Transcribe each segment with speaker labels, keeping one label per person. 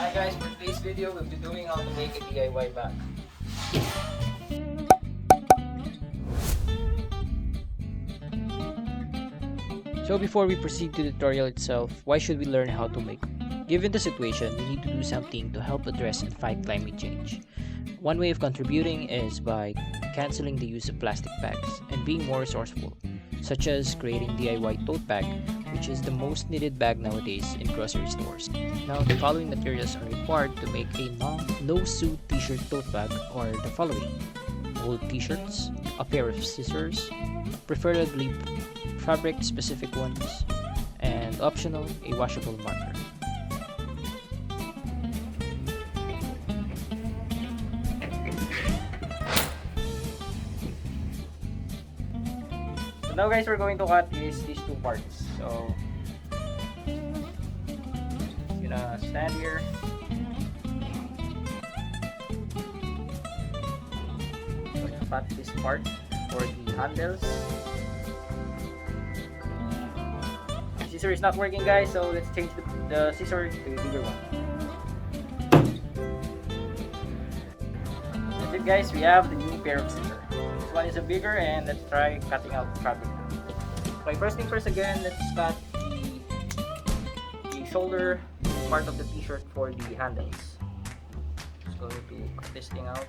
Speaker 1: Hi guys, for today's video we'll be doing how to make a DIY bag.
Speaker 2: So before we proceed to the tutorial itself, why should we learn how to make? Given the situation, we need to do something to help address and fight climate change. One way of contributing is by canceling the use of plastic bags and being more resourceful, such as creating DIY tote bag, which is the most needed bag nowadays in grocery stores. Now, the following materials are required to make a no-sew t-shirt tote bag are the following: old t-shirts, a pair of scissors, preferably fabric-specific ones, and optional, a washable marker.
Speaker 1: So now guys, we're going to cut these two parts. So gonna stand here. Going to cut this part for the handles. Scissor is not working guys, so let's change the scissor to a bigger one. That's it guys, we have the new pair of scissors. This one is a bigger, and let's try cutting out the fabric. Okay, first thing first again, let's cut the shoulder part of the t-shirt for the handles. Just going to cut this thing out.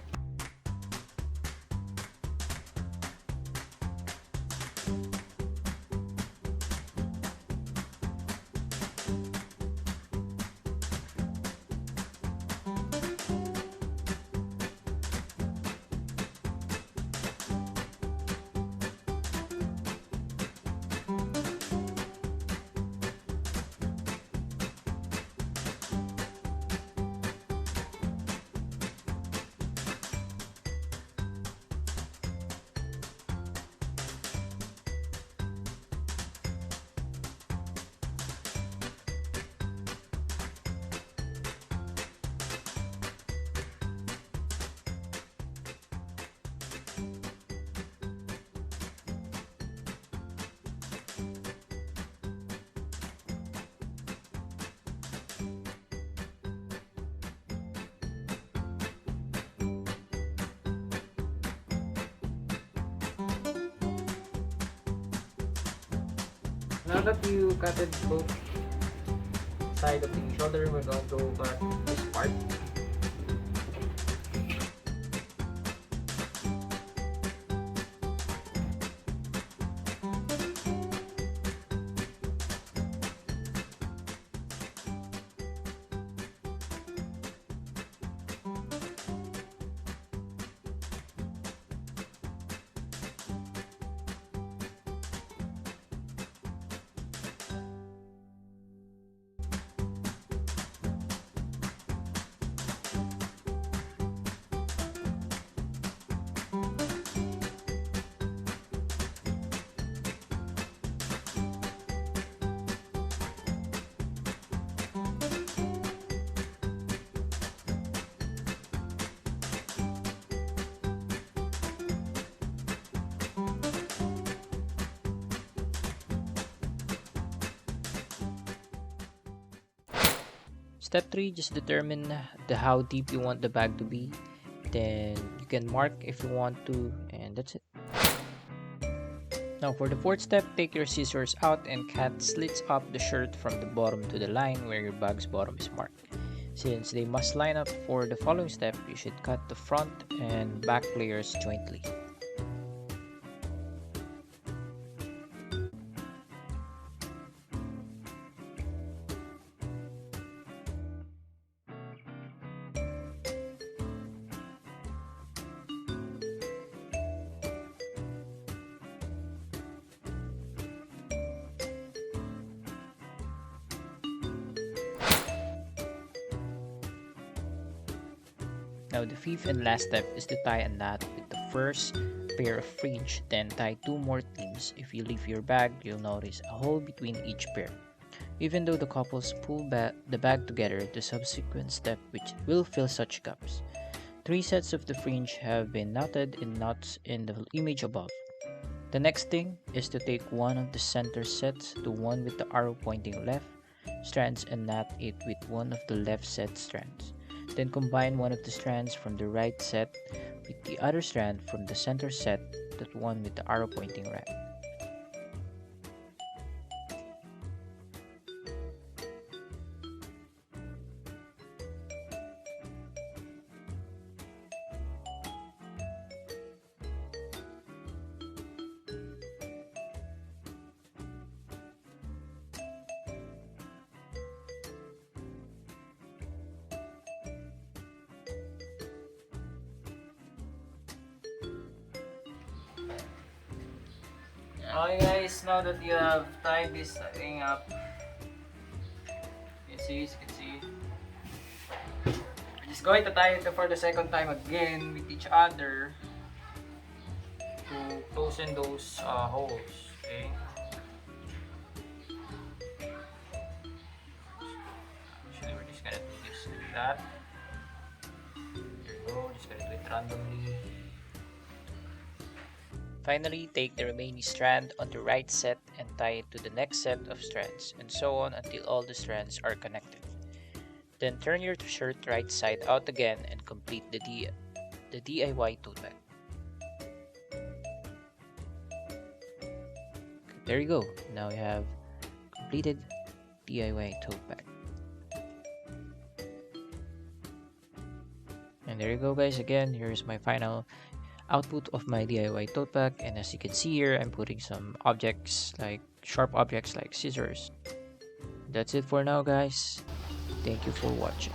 Speaker 1: Now that you cutted both side of the shoulder, we're going to cut this part.
Speaker 2: Step 3, just determine how deep you want the bag to be. Then you can mark if you want to, and that's it. Now for the fourth step, take your scissors out and cut slits up the shirt from the bottom to the line where your bag's bottom is marked. Since they must line up for the following step, you should cut the front and back layers jointly. Now the fifth and last step is to tie a knot with the first pair of fringe, then tie two more seams. If you leave your bag, you'll notice a hole between each pair. Even though the couples pull the bag together, the subsequent step which will fill such gaps. 3 sets of the fringe have been knotted in knots in the image above. The next thing is to take one of the center sets, the one with the arrow pointing left, strands and knot it with one of the left set strands. Then combine one of the strands from the right set with the other strand from the center set, that one with the arrow pointing right.
Speaker 1: Okay guys, now that you have tied this thing up, you can see, we're just going to tie it for the second time again with each other to close in those holes. Okay. Actually, we're just gonna do this like that. There you go. Just gonna do it randomly.
Speaker 2: Finally, take the remaining strand on the right set and tie it to the next set of strands, and so on until all the strands are connected. Then turn your shirt right side out again and complete the DIY tote bag. There you go. Now you have completed DIY tote bag. And there you go guys, again, here's my final output of my DIY tote bag, and as you can see here, I'm putting some objects like sharp objects like scissors. That's it for now guys. Thank you for watching.